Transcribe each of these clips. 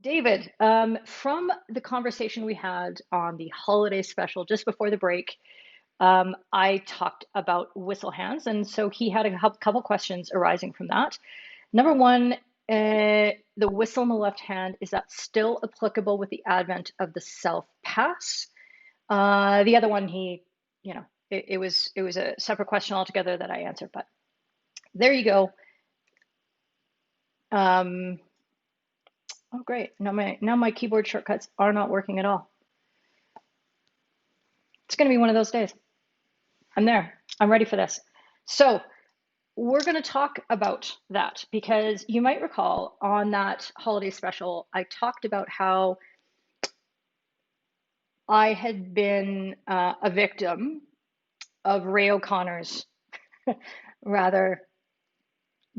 David, from the conversation we had on the holiday special just before the break, I talked about whistle hands, and so he had a couple questions arising from that. Number one, the whistle in the left hand, is that still applicable with the advent of the self pass? The other one, it was a separate question altogether that I answered, but there you go. Um, oh, great. Now my keyboard shortcuts are not working at all. It's going to be one of those days. I'm there. I'm ready for this. So, we're going to talk about that because you might recall on that holiday special, I talked about how I had been a victim of Ray O'Connor's rather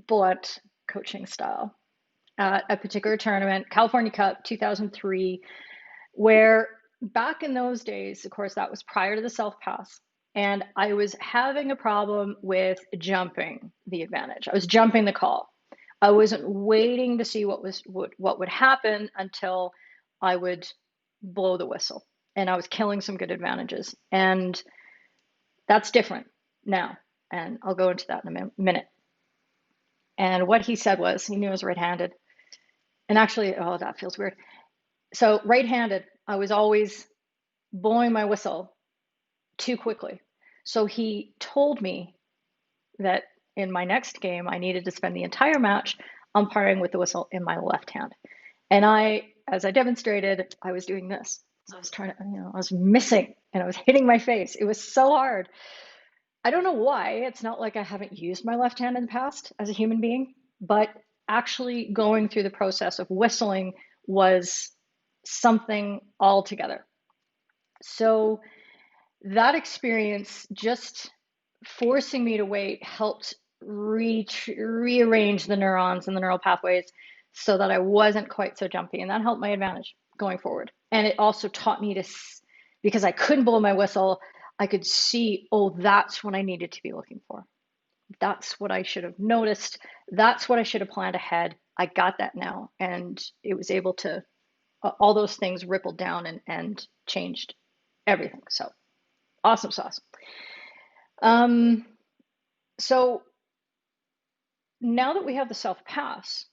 blunt coaching style at a particular tournament, California Cup 2003, where back in those days, of course, that was prior to the self pass. And I was having a problem with jumping the advantage. I was jumping the call. I wasn't waiting to see what would happen until I would blow the whistle. And I was killing some good advantages. And that's different now. And I'll go into that in a minute. And what he said was he knew I was right-handed. And actually, oh, that feels weird. So right-handed, I was always blowing my whistle too quickly. So he told me that in my next game, I needed to spend the entire match umpiring with the whistle in my left hand. And as I demonstrated, I was doing this. So I was trying to, I was missing and I was hitting my face. It was so hard. I don't know why. It's not like I haven't used my left hand in the past as a human being, but actually going through the process of whistling was something altogether. So that experience, just forcing me to wait, helped rearrange the neurons and the neural pathways so that I wasn't quite so jumpy. And that helped my advantage going forward. And it also taught me because I couldn't blow my whistle, I could see, oh, that's what I needed to be looking for. That's what I should have noticed. That's what I should have planned ahead. I got that now. And it was able to, all those things rippled down and changed everything. So awesome sauce. Um, so now that we have the self pass,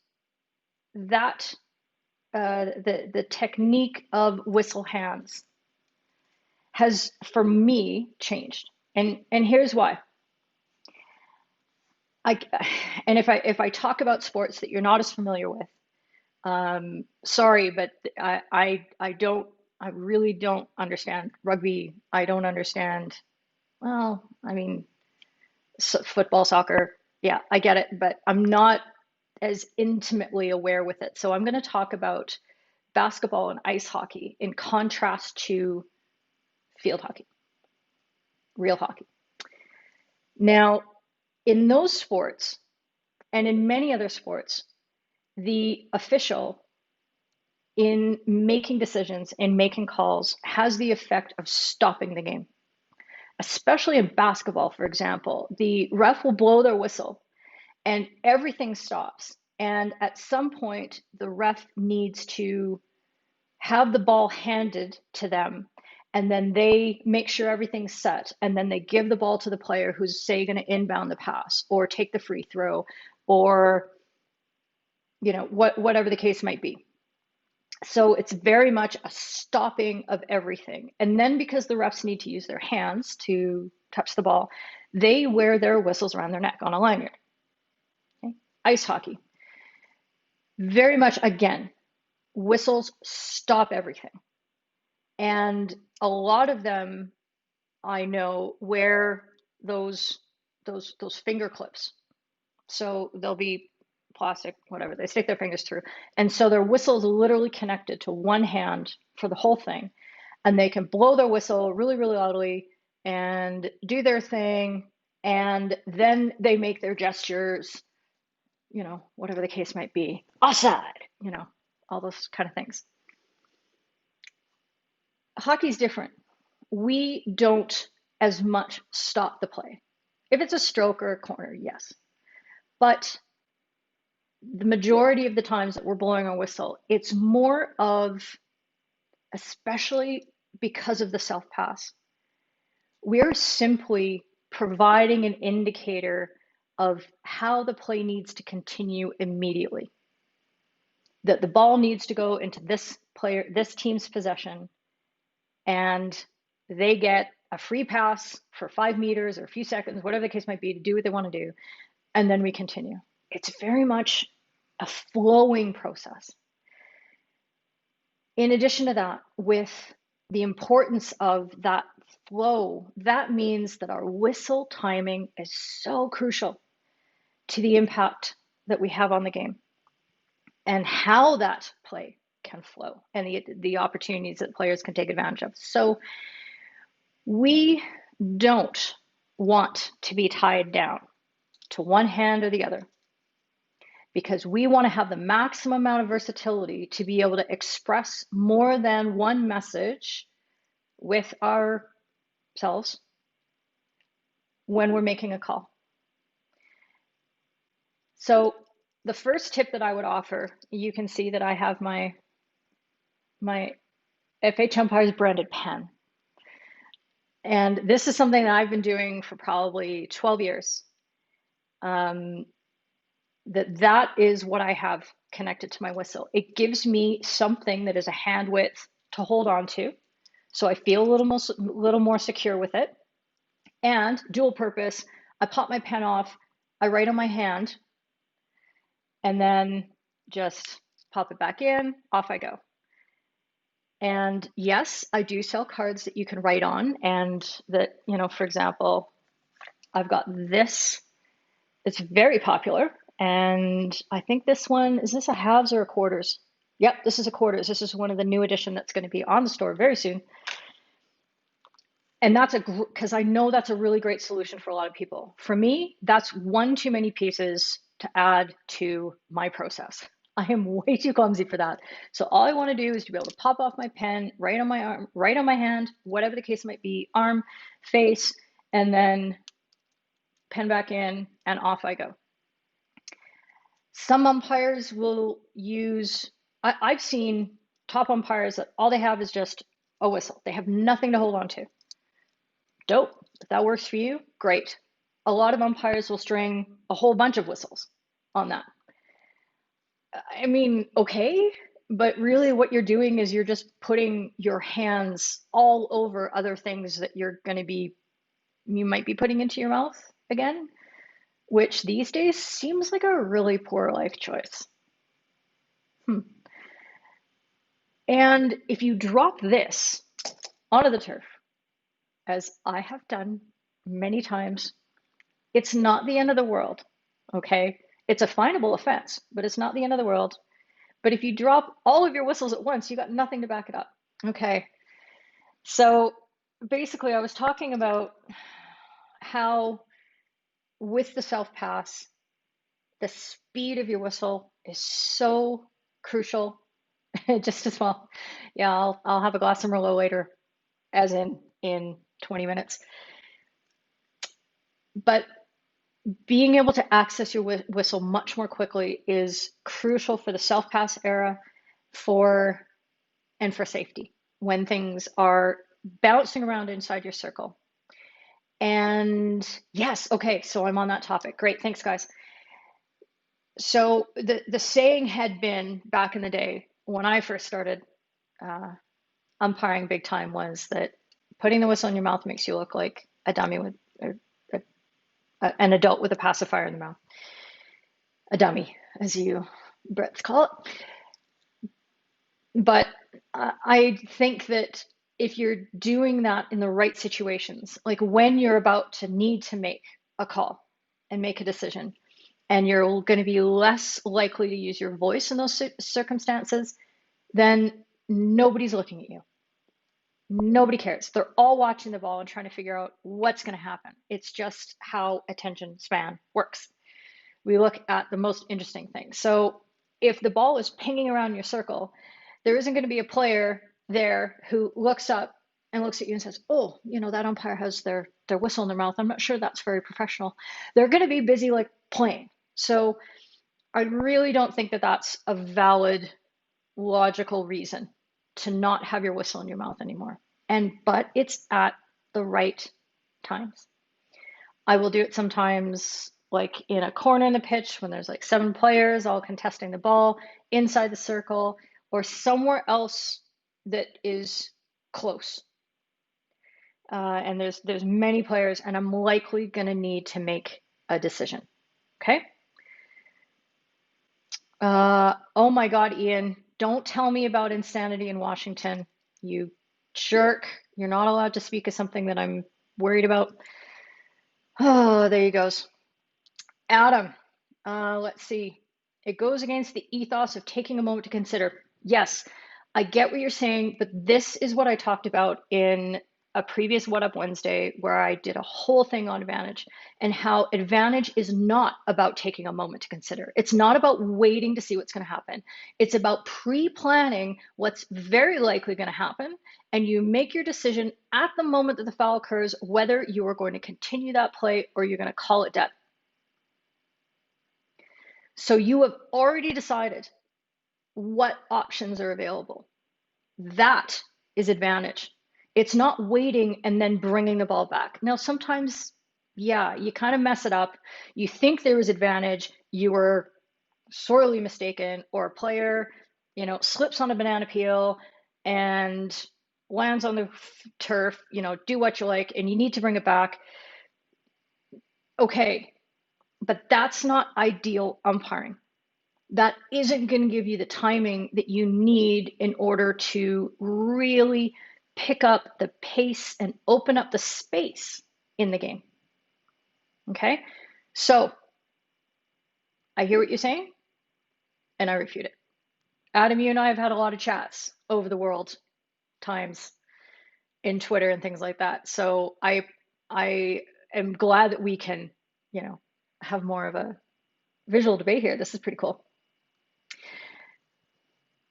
that the technique of whistle hands has, for me, changed, and here's why. And if I talk about sports that you're not as familiar with, sorry, but I really don't understand rugby. I don't understand. Well, I mean, football, soccer, yeah, I get it, but I'm not as intimately aware with it. So I'm going to talk about basketball and ice hockey in contrast to field hockey, real hockey. Now, in those sports and in many other sports, the official in making decisions and making calls has the effect of stopping the game. Especially in basketball, for example, the ref will blow their whistle and everything stops. And at some point, the ref needs to have the ball handed to them. And then they make sure everything's set. And then they give the ball to the player who's, say, going to inbound the pass or take the free throw or, whatever the case might be. So it's very much a stopping of everything. And then because the refs need to use their hands to touch the ball, they wear their whistles around their neck on a lanyard. Okay? Ice hockey. Very much, again, whistles stop everything. And a lot of them, I know, wear those finger clips. So they'll be plastic, whatever, they stick their fingers through. And so their whistle is literally connected to one hand for the whole thing. And they can blow their whistle really, really loudly and do their thing. And then they make their gestures, whatever the case might be, offside, all those kind of things. Hockey's different. We don't as much stop the play. If it's a stroke or a corner, yes. But the majority of the times that we're blowing a whistle, it's more of, especially because of the self pass, we're simply providing an indicator of how the play needs to continue immediately. That the ball needs to go into this team's possession, and they get a free pass for 5 meters or a few seconds, whatever the case might be, to do what they want to do, and then we continue. It's very much a flowing process. In addition to that, with the importance of that flow, that means that our whistle timing is so crucial to the impact that we have on the game and how that play can flow and the opportunities that players can take advantage of. So we don't want to be tied down to one hand or the other, because we want to have the maximum amount of versatility to be able to express more than one message with ourselves when we're making a call. So the first tip that I would offer, you can see that I have my FHumpires branded pen. And this is something that I've been doing for probably 12 years. That is what I have connected to my whistle. It gives me something that is a hand width to hold on to, so I feel a little more secure with it. And dual purpose, I pop my pen off, I write on my hand, and then just pop it back in, off I go. And yes, I do sell cards that you can write on, and that, for example, I've got this. It's very popular. And I think this one, is this a halves or a quarters? Yep, this is a quarters. This is one of the new edition that's going to be on the store very soon. And that's because I know that's a really great solution for a lot of people. For me, that's one too many pieces to add to my process. I am way too clumsy for that. So all I want to do is to be able to pop off my pen, write on my arm, write on my hand, whatever the case might be, arm, face, and then pen back in, and off I go. Some umpires will use, I've seen top umpires that all they have is just a whistle. They have nothing to hold on to. Dope. If that works for you, great. A lot of umpires will string a whole bunch of whistles on that. I mean, okay, but really what you're doing is you're just putting your hands all over other things that you might be putting into your mouth again, which these days seems like a really poor life choice. And if you drop this onto the turf, as I have done many times, it's not the end of the world, okay? It's a finable offense, but it's not the end of the world. But if you drop all of your whistles at once, you got nothing to back it up, okay? So basically, I was talking about how with the self-pass, the speed of your whistle is so crucial. Just as well. Yeah, I'll have a glass of Merlot later, as in 20 minutes. But being able to access your whistle much more quickly is crucial for the self-pass era, for safety when things are bouncing around inside your circle. And yes, okay, so I'm on that topic. Great, thanks guys. So the saying had been back in the day when I first started umpiring big time, was that putting the whistle in your mouth makes you look like a dummy with an adult with a pacifier in the mouth. A dummy, as you Brits call it. But I think that if you're doing that in the right situations, like when you're about to need to make a call and make a decision, and you're going to be less likely to use your voice in those circumstances, then nobody's looking at you. Nobody cares. They're all watching the ball and trying to figure out what's going to happen. It's just how attention span works. We look at the most interesting things. So if the ball is pinging around your circle, there isn't going to be a player there who looks up and looks at you and says, oh, that umpire has their whistle in their mouth. I'm not sure that's very professional. They're going to be busy like playing. So I really don't think that that's a valid, logical reason to not have your whistle in your mouth anymore. But it's at the right times. I will do it sometimes like in a corner in the pitch when there's like 7 players all contesting the ball inside the circle or somewhere else that is close. And there's many players, and I'm likely going to need to make a decision. Okay. Oh my God, Ian, don't tell me about insanity in Washington. You jerk. You're not allowed to speak of something that I'm worried about. Oh, there he goes. Adam, let's see. It goes against the ethos of taking a moment to consider. Yes, I get what you're saying, but this is what I talked about in a previous What Up Wednesday where I did a whole thing on advantage and how advantage is not about taking a moment to consider. It's not about waiting to see what's going to happen. It's about pre-planning what's very likely going to happen, and you make your decision at the moment that the foul occurs whether you are going to continue that play or you're going to call it dead. So you have already decided what options are available. That is advantage. It's not waiting and then bringing the ball back. Now, sometimes, yeah, you kind of mess it up. You think there was advantage, you were sorely mistaken, or a player, slips on a banana peel and lands on the turf, do what you like, and you need to bring it back. Okay, but that's not ideal umpiring. That isn't going to give you the timing that you need in order to really pick up the pace and open up the space in the game. Okay? So I hear what you're saying, and I refute it. Adam, you and I have had a lot of chats over the world times in Twitter and things like that. So I am glad that we can, have more of a visual debate here. This is pretty cool.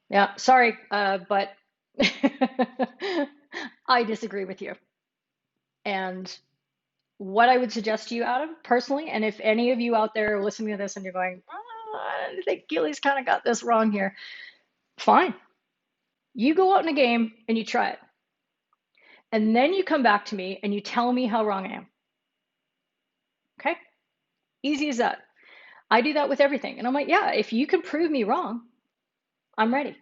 Yeah, sorry, but I disagree with you. And what I would suggest to you, Adam, personally, and if any of you out there are listening to this and you're going, oh, I think Gilly's kind of got this wrong here, fine. You go out in a game and you try it. And then you come back to me and you tell me how wrong I am. Okay? Easy as that. I do that with everything. And I'm like, yeah, if you can prove me wrong, I'm ready.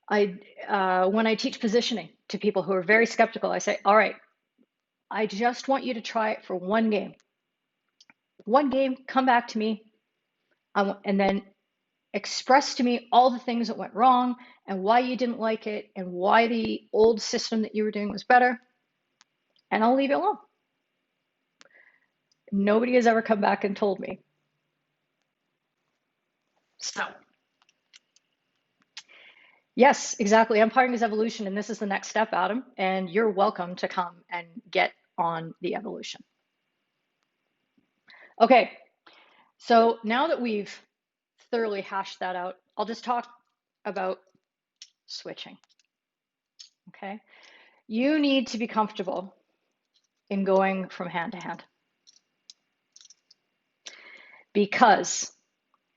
When I teach positioning to people who are very skeptical, I say, all right, I just want you to try it for one game. One game, come back to me, and then express to me all the things that went wrong and why you didn't like it and why the old system that you were doing was better, and I'll leave it alone. Nobody has ever come back and told me. So, yes, exactly. Umpiring is evolution, and this is the next step, Adam, and you're welcome to come and get on the evolution. Okay, so now that we've thoroughly hashed that out, I'll just talk about switching. Okay, you need to be comfortable in going from hand to hand because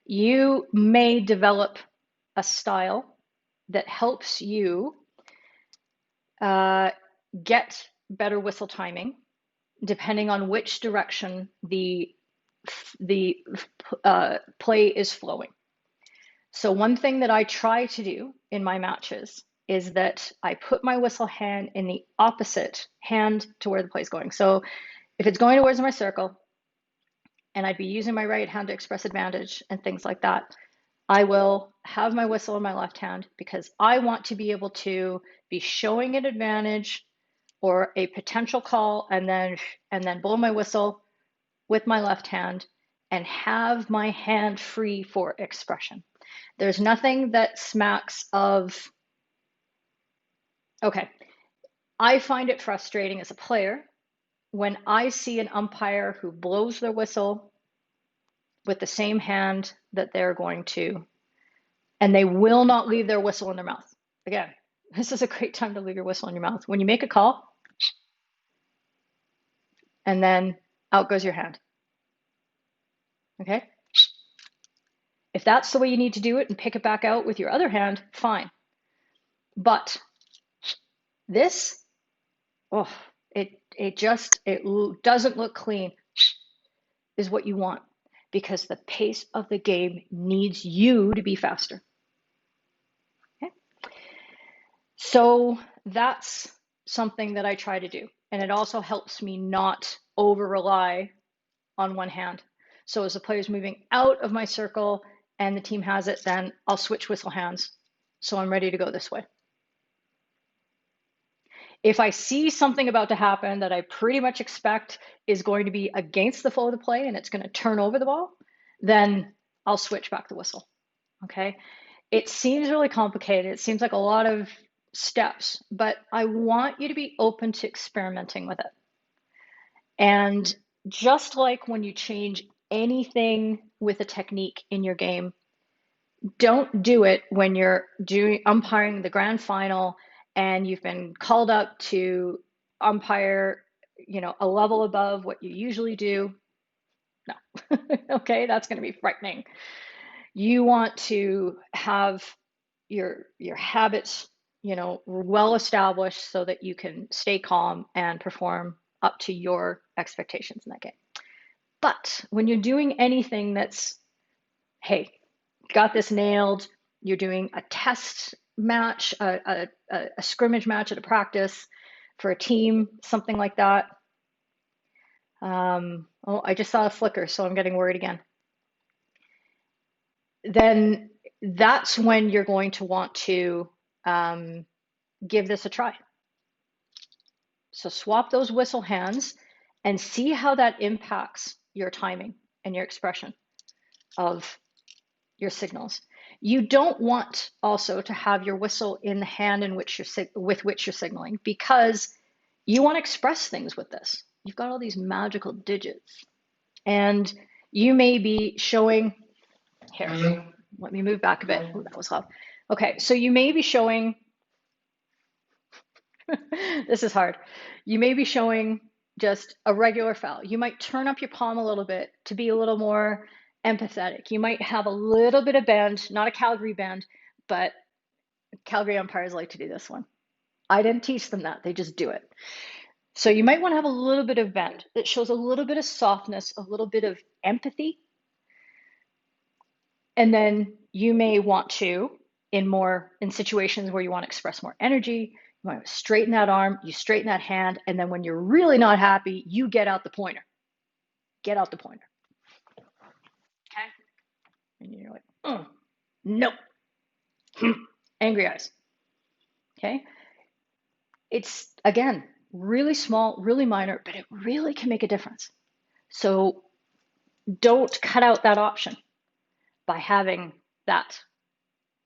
you may develop a style that helps you get better whistle timing depending on which direction the play is flowing. So one thing that I try to do in my matches is that I put my whistle hand in the opposite hand to where the play is going. So if it's going towards my circle and I'd be using my right hand to express advantage and things like that, I will have my whistle in my left hand because I want to be able to be showing an advantage or a potential call and then blow my whistle with my left hand and have my hand free for expression. There's nothing that smacks of, okay, I find it frustrating as a player when I see an umpire who blows their whistle with the same hand that they're going to, and they will not leave their whistle in their mouth. Again, this is a great time to leave your whistle in your mouth. When you make a call, and then out goes your hand. Okay? If that's the way you need to do it and pick it back out with your other hand, fine. But this, oh, it doesn't look clean, is what you want, because the pace of the game needs you to be faster. Okay? So that's something that I try to do. And it also helps me not over rely on one hand. So as the player's moving out of my circle and the team has it, then I'll switch whistle hands. So I'm ready to go this way. If I see something about to happen that I pretty much expect is going to be against the flow of the play and it's going to turn over the ball, then I'll switch back the whistle. Okay? It seems really complicated. It seems like a lot of steps, but I want you to be open to experimenting with it. And just like when you change anything with a technique in your game, don't do it when you're doing umpiring the grand final and you've been called up to umpire, a level above what you usually do. No. Okay, that's going to be frightening. You want to have your habits, well established so that you can stay calm and perform up to your expectations in that game. But when you're doing anything that's, hey, got this nailed, you're doing a test match, a scrimmage match at a practice for a team, something like that. Oh, I just saw a flicker, so I'm getting worried again. Then that's when you're going to want to give this a try. So swap those whistle hands and see how that impacts your timing and your expression of your signals. You don't want also to have your whistle in the hand in which with which you're signaling, because you want to express things with this. You've got all these magical digits, and you may be showing here. Let me move back a bit. Oh, that was loud. Okay, so you may be showing. This is hard. You may be showing just a regular foul. You might turn up your palm a little bit to be a little more empathetic. You might have a little bit of bend, not a Calgary bend, but Calgary umpires like to do this one. I didn't teach them that, they just do it. So you might want to have a little bit of bend that shows a little bit of softness, a little bit of empathy. And then you may want to, in situations where you want to express more energy, you want to straighten that arm, you straighten that hand, and then when you're really not happy, you get out the pointer. Get out the pointer. Okay? And you're like, oh, no. Angry eyes. Okay? It's, again, really small, really minor, but it really can make a difference. So don't cut out that option by having that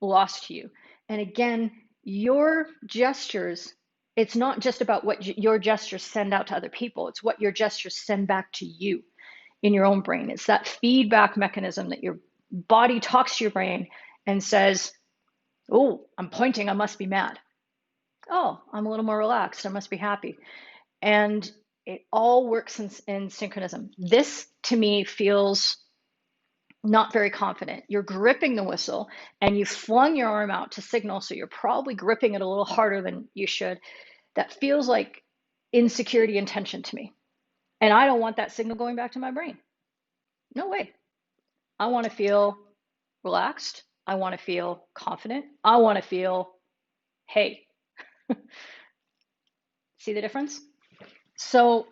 lost to you. And again, your gestures, it's not just about what your gestures send out to other people, it's what your gestures send back to you in your own brain. It's that feedback mechanism that your body talks to your brain and says, oh, I'm pointing, I must be mad. Oh, I'm a little more relaxed, I must be happy. And it all works in synchronism. This to me feels not very confident. You're gripping the whistle and you flung your arm out to signal, so you're probably gripping it a little harder than you should. That feels like insecurity and tension to me. And I don't want that signal going back to my brain. No way. I want to feel relaxed. I want to feel confident. I want to feel, hey, see the difference? So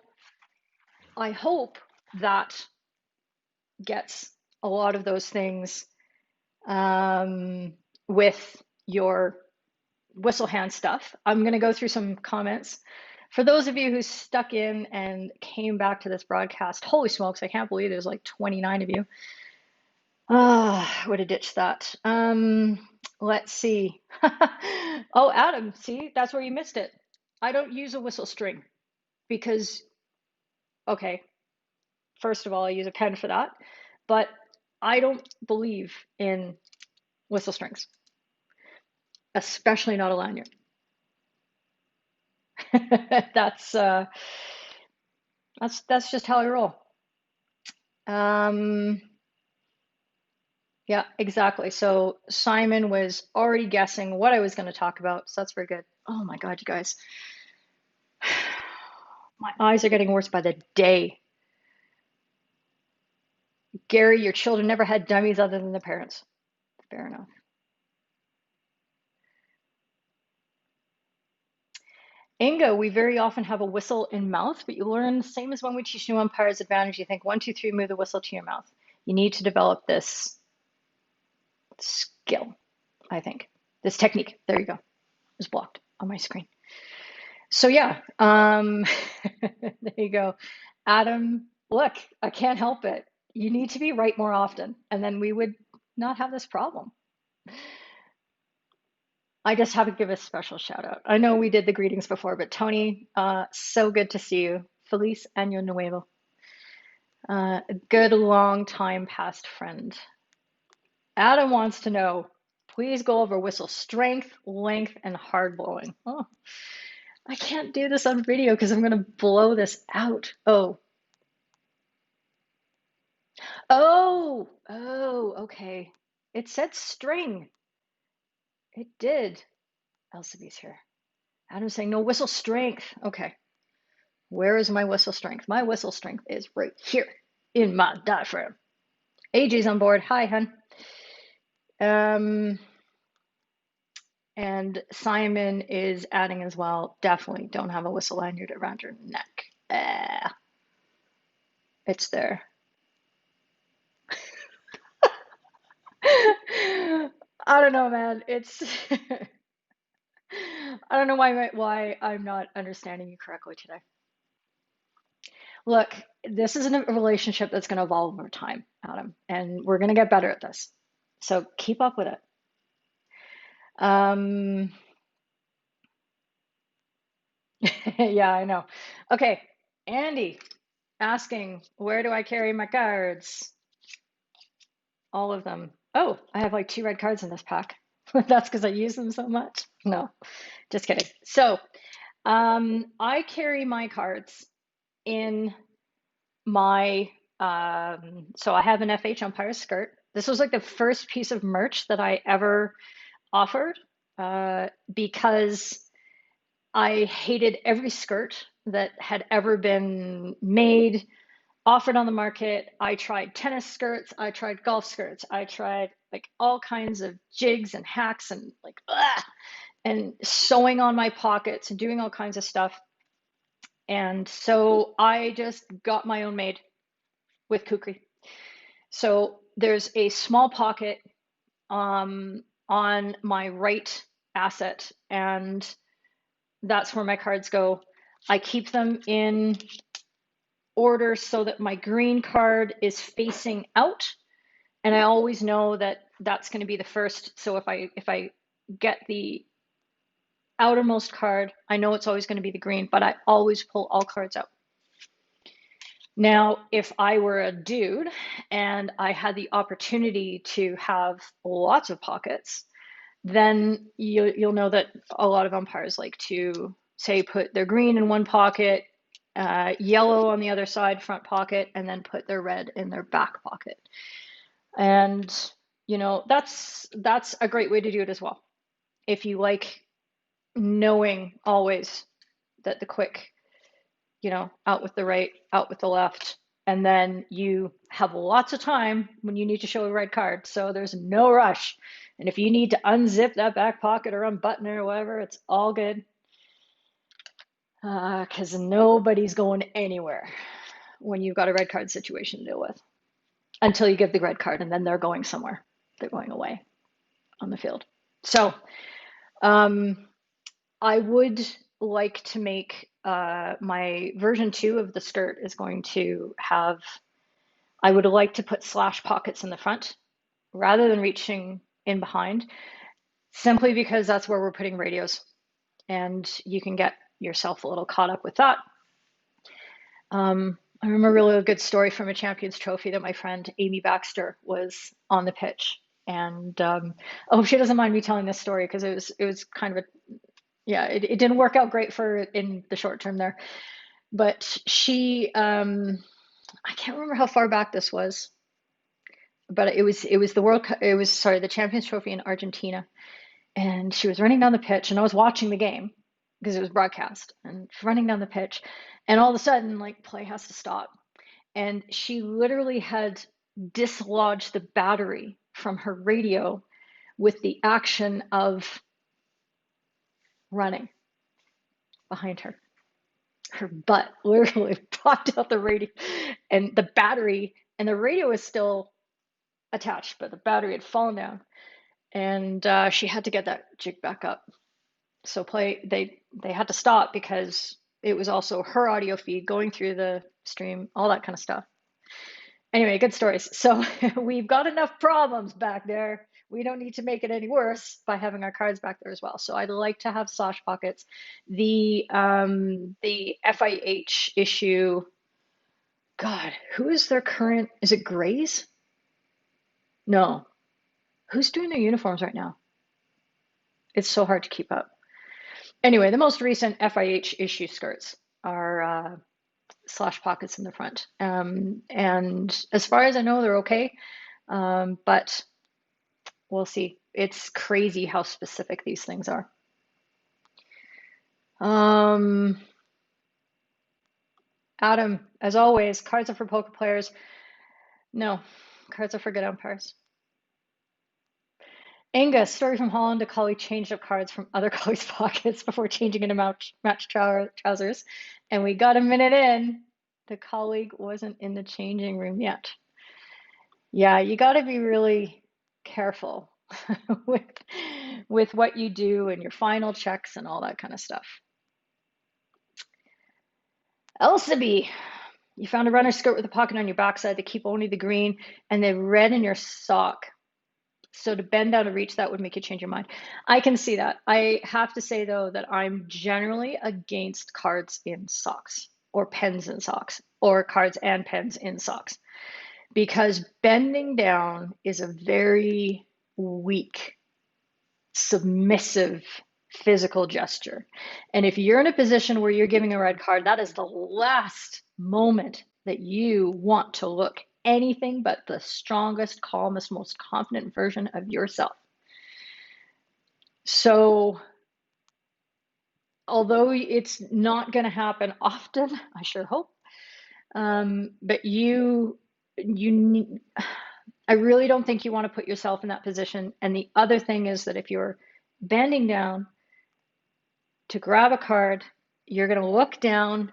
I hope that gets a lot of those things with your whistle hand stuff. I'm going to go through some comments. For those of you who stuck in and came back to this broadcast, holy smokes, I can't believe there's like 29 of you. Ah, would have ditched that. Let's see. Oh, Adam, see, that's where you missed it. I don't use a whistle string because, okay, first of all, I use a pen for that, but I don't believe in whistle strings, especially not a lanyard. That's just how I roll. Yeah, exactly. So Simon was already guessing what I was going to talk about, so that's very good. Oh my God, you guys. My eyes are getting worse by the day. Gary, your children never had dummies other than the parents. Fair enough. Inga, we very often have a whistle in mouth, but you learn the same as when we teach new umpires advantage. You think one, two, three, move the whistle to your mouth. You need to develop this skill, I think. This technique. There you go. It was blocked on my screen. So yeah, there you go. Adam, look, I can't help it. You need to be right more often, and then we would not have this problem. I just have to give a special shout out. I know we did the greetings before, but Tony, so good to see you. Feliz Año Nuevo. A good long time past friend. Adam wants to know, please go over whistle strength, length, and hard blowing. Oh, I can't do this on video because I'm going to blow this out. Oh, okay. It said string. It did. Elsabie's here. Adam's saying no whistle strength. Okay. Where is my whistle strength? My whistle strength is right here in my diaphragm. AJ's on board. Hi, hun. And Simon is adding as well. Definitely don't have a whistle lanyard around your neck. It's there. I don't know, man. It's I don't know why I'm not understanding you correctly today. Look, this is a relationship that's going to evolve over time, Adam, and we're going to get better at this. So keep up with it. Um, yeah, I know. Okay, Andy asking, where do I carry my cards? All of them. Oh, I have like 2 red cards in this pack. That's because I use them so much. No, just kidding. So, I carry my cards in my so I have an FH umpire skirt. This was like the first piece of merch that I ever offered because I hated every skirt that had ever been made, offered on the market. I tried tennis skirts, I tried golf skirts, I tried like all kinds of jigs and hacks and like and sewing on my pockets and doing all kinds of stuff. And so I just got my own made with kukri. So there's a small pocket on my right asset, and that's where my cards go. I keep them in order so that my green card is facing out, and I always know that that's going to be the first. So if I get the outermost card, I know it's always going to be the green, but I always pull all cards out. Now, if I were a dude and I had the opportunity to have lots of pockets, then you'll know that a lot of umpires like to say put their green in one pocket, yellow on the other side, front pocket, and then put their red in their back pocket. And that's a great way to do it as well. If you like knowing always that the quick, out with the right, out with the left, and then you have lots of time when you need to show a red card. So there's no rush. And if you need to unzip that back pocket or unbutton it or whatever, it's all good. Because nobody's going anywhere when you've got a red card situation to deal with until you give the red card, and then they're going somewhere. They're going away on the field. So I would like to make my version 2 of the skirt is going to have, I would like to put slash pockets in the front rather than reaching in behind, simply because that's where we're putting radios, and you can get yourself a little caught up with that. I remember a really good story from a Champions Trophy that my friend Amy Baxter was on the pitch, and I hope she doesn't mind me telling this story because it was kind of a, yeah, it didn't work out great for her in the short term there, but she I can't remember how far back this was. but it was the the Champions Trophy in Argentina, and she was running down the pitch, and I was watching the game because it was broadcast, and she's running down the pitch, and all of a sudden, like, play has to stop, and she literally had dislodged the battery from her radio with the action of running behind her. Her butt literally popped out the radio, and the battery and the radio was still attached, but the battery had fallen down, and she had to get that jig back up. So they had to stop because it was also her audio feed going through the stream, all that kind of stuff. Anyway, good stories. So we've got enough problems back there. We don't need to make it any worse by having our cards back there as well. So I'd like to have slash pockets. The FIH issue, God, who is their current? Is it Grays? No. Who's doing their uniforms right now? It's so hard to keep up. Anyway, the most recent FIH issue skirts are slash pockets in the front. And as far as I know, they're okay. But we'll see. It's crazy how specific these things are. Adam, as always, cards are for poker players. No, cards are for good umpires. Angus, story from Holland, a colleague changed up cards from other colleagues' pockets before changing into match trousers. And we got a minute in. The colleague wasn't in the changing room yet. Yeah, you got to be really careful with what you do and your final checks and all that kind of stuff. Elsaby, you found a runner skirt with a pocket on your backside to keep only the green and the red in your sock. So to bend down to reach that would make you change your mind. I can see that. I have to say, though, that I'm generally against cards in socks or pens in socks or cards and pens in socks, because bending down is a very weak, submissive physical gesture. And if you're in a position where you're giving a red card, that is the last moment that you want to look anything but the strongest, calmest, most confident version of yourself. So although it's not going to happen often, I sure hope, but I really don't think you want to put yourself in that position. And the other thing is that if you're bending down to grab a card, you're going to look down,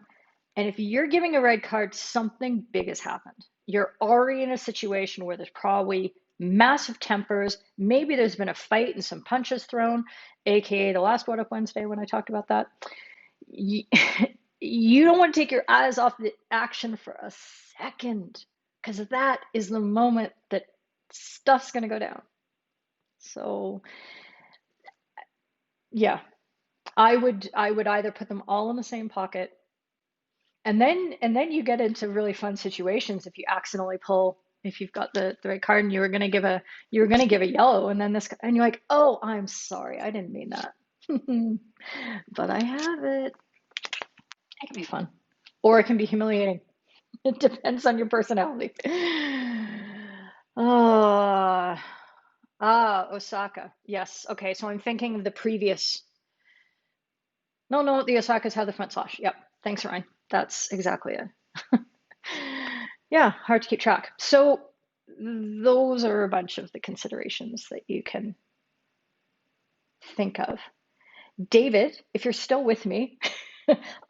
and if you're giving a red card, something big has happened. You're already in a situation where there's probably massive tempers. Maybe there's been a fight and some punches thrown, aka the last What Up Wednesday when I talked about that. You don't want to take your eyes off the action for a second, because that is the moment that stuff's going to go down. So yeah, I would either put them all in the same pocket, and then you get into really fun situations if you accidentally pull, if you've got the right card and you were gonna give a yellow, and then and you're like, oh, I'm sorry, I didn't mean that. But I have it. It can be fun, or it can be humiliating. It depends on your personality. Osaka. Yes. Okay. So I'm thinking of the previous. No, the Osakas have the front slash. Yep. Thanks, Ryan. That's exactly it. Yeah, hard to keep track. So those are a bunch of the considerations that you can think of. David, if you're still with me,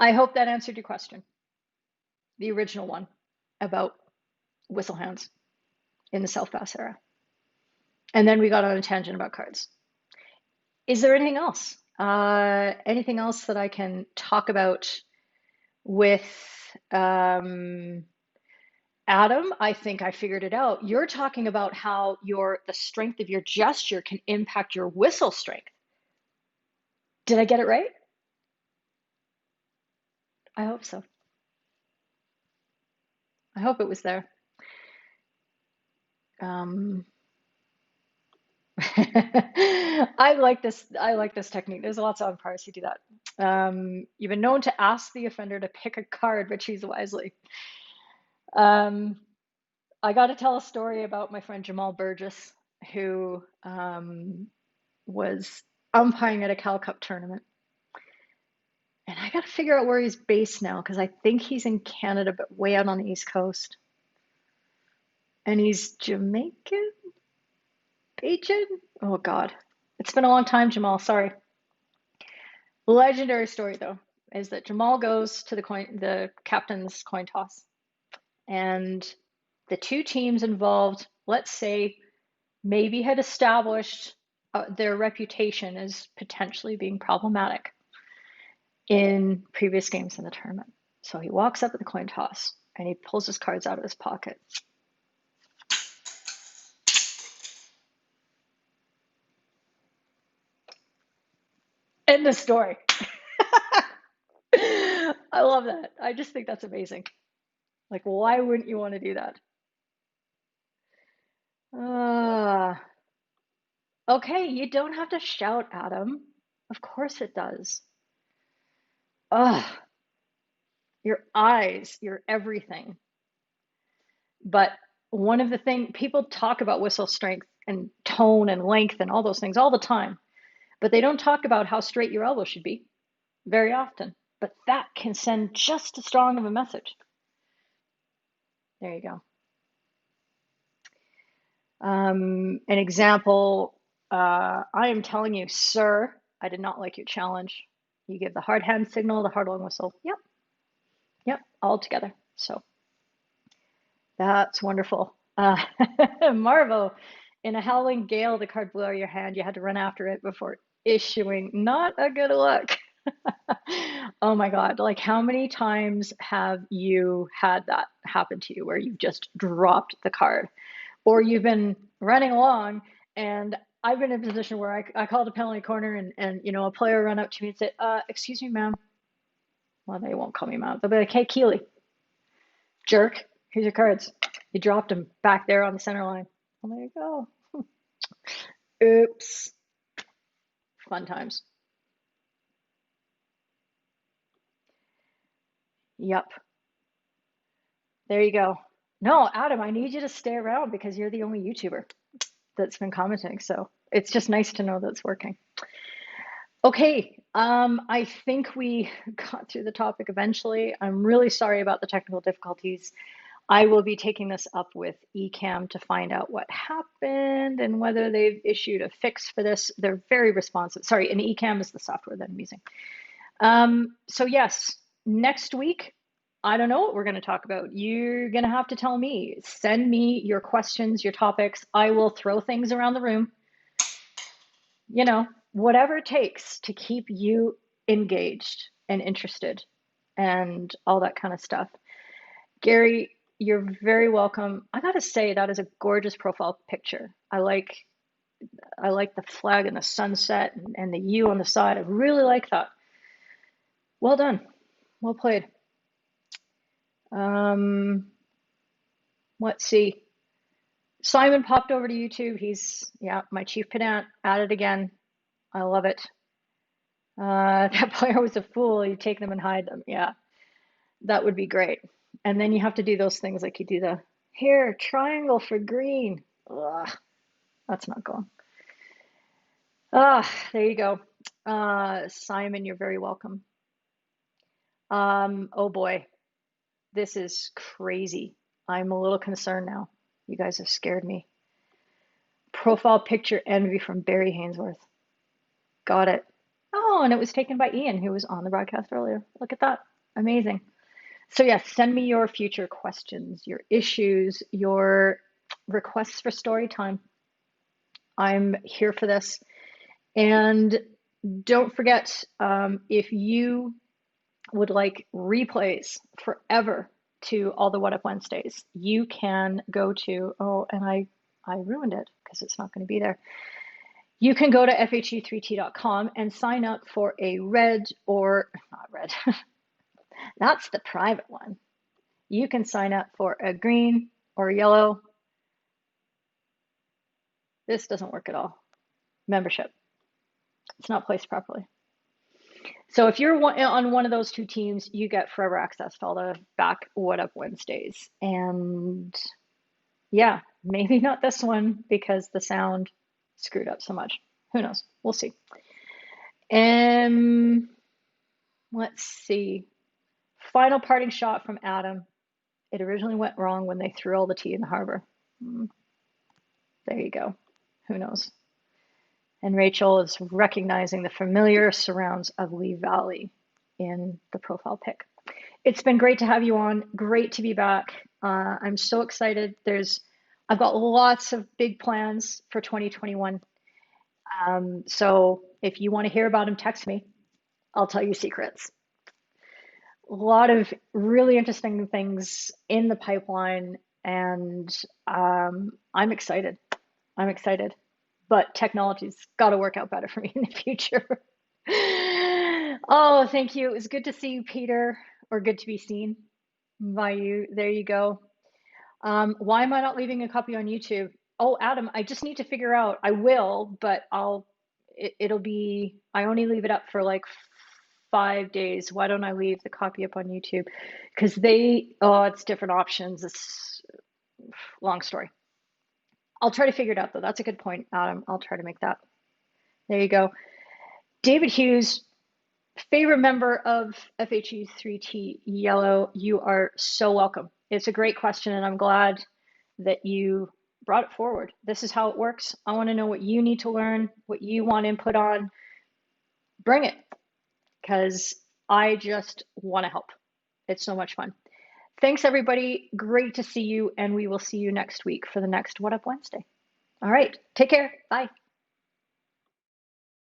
I hope that answered your question. The original one about whistle hands in the Self-Pass era. And then we got on a tangent about cards. Is there anything else? Anything else that I can talk about with Adam? I think I figured it out. You're talking about how the strength of your gesture can impact your whistle strength. Did I get it right? I hope so. I hope it was there. I like this technique. There's lots of umpires who do that. You've been known to ask the offender to pick a card but choose wisely. I got to tell a story about my friend Jamal Burgess, who was umpiring at a Cal Cup tournament. And I got to figure out where he's based now because I think he's in Canada, but way out on the East Coast. And he's Jamaican? Bajan? Oh, God. It's been a long time, Jamal. Sorry. Legendary story, though, is that Jamal goes to the captain's coin toss. And the two teams involved, let's say, maybe had established their reputation as potentially being problematic in previous games in the tournament. So he walks up at the coin toss and he pulls his cards out of his pocket. End of story. I love that. I just think that's amazing. Like, why wouldn't you want to do that? Okay, you don't have to shout at him. Of course it does. Ugh, your eyes, your everything. But one of the things people talk about whistle strength and tone and length and all those things all the time, but they don't talk about how straight your elbow should be very often. But that can send just as strong of a message. There you go. An example, I am telling you, sir, I did not like your challenge. You give the hard hand signal, the hard long whistle. Yep, all together. So that's wonderful. Marvo, in a howling gale, the card blew out of your hand. You had to run after it before issuing. Not a good look. Oh my God. Like, how many times have you had that happen to you where you've just dropped the card? Or you've been running along, and I've been in a position where I called a penalty corner and a player run up to me and said, excuse me, ma'am. Well, they won't call me ma'am. They'll be like, hey, Keely, jerk, here's your cards. You dropped them back there on the center line. Well, there you go. Oops. Fun times. Yep. There you go. No, Adam, I need you to stay around because you're the only YouTuber that's been commenting. So it's just nice to know that's working. Okay, I think we got through the topic eventually. I'm really sorry about the technical difficulties. I will be taking this up with eCam to find out what happened and whether they've issued a fix for this. They're very responsive. Sorry, and eCam is the software that I'm using. So yes, next week, I don't know what we're going to talk about. You're going to have to tell me. Send me your questions, your topics. I will throw things around the room. Whatever it takes to keep you engaged and interested and all that kind of stuff. Gary, you're very welcome. I gotta say, that is a gorgeous profile picture. I like the flag and the sunset and the U on the side. I really like that. Well done. Well played. Let's see. Simon popped over to YouTube. He's, my chief pedant at it again. I love it. That player was a fool. You take them and hide them. Yeah, that would be great. And then you have to do those things like you do the here, triangle for green. Ugh, that's not going. There you go. Simon, you're very welcome. Oh boy, this is crazy. I'm a little concerned now. You guys have scared me. Profile picture envy from Barry Hainsworth. Got it. Oh, and it was taken by Ian, who was on the broadcast earlier. Look at that. Amazing. So yes, send me your future questions, your issues, your requests for story time. I'm here for this. And don't forget, if you would like replays forever to all the What Up Wednesdays, you can go to, and I ruined it because it's not going to be there. You can go to FHU3T.com and sign up for a red or not red. That's the private one. You can sign up for a green or yellow. This doesn't work at all. Membership. It's not placed properly. So if you're on one of those two teams, you get forever access to all the back What Up Wednesdays. And Yeah, maybe not this one because the sound screwed up so much. Who knows? We'll see. Um, let's see. Final parting shot from Adam. It originally went wrong when they threw all the tea in the harbor. There you go. Who knows? And Rachel is recognizing the familiar surrounds of Lee Valley in the profile pic. It's been great to have you on. Great to be back. I'm so excited. I've got lots of big plans for 2021. So if you want to hear about them, text me. I'll tell you secrets. A lot of really interesting things in the pipeline, and I'm excited. I'm excited. But technology's got to work out better for me in the future. Oh, thank you. It was good to see you, Peter, or good to be seen by you. There you go. Why am I not leaving a copy on YouTube? Oh, Adam, I just need to figure out. I will, but it'll be, I only leave it up for like 5 days. Why don't I leave the copy up on YouTube? Because it's different options. It's a long story. I'll try to figure it out though. That's a good point, Adam. I'll try to make that. There you go. David Hughes, favorite member of FHU3T Yellow, you are so welcome. It's a great question, and I'm glad that you brought it forward. This is how it works. I want to know what you need to learn, what you want input on. Bring it, because I just want to help. It's so much fun. Thanks, everybody. Great to see you, and we will see you next week for the next What Up Wednesday. All right, take care. Bye.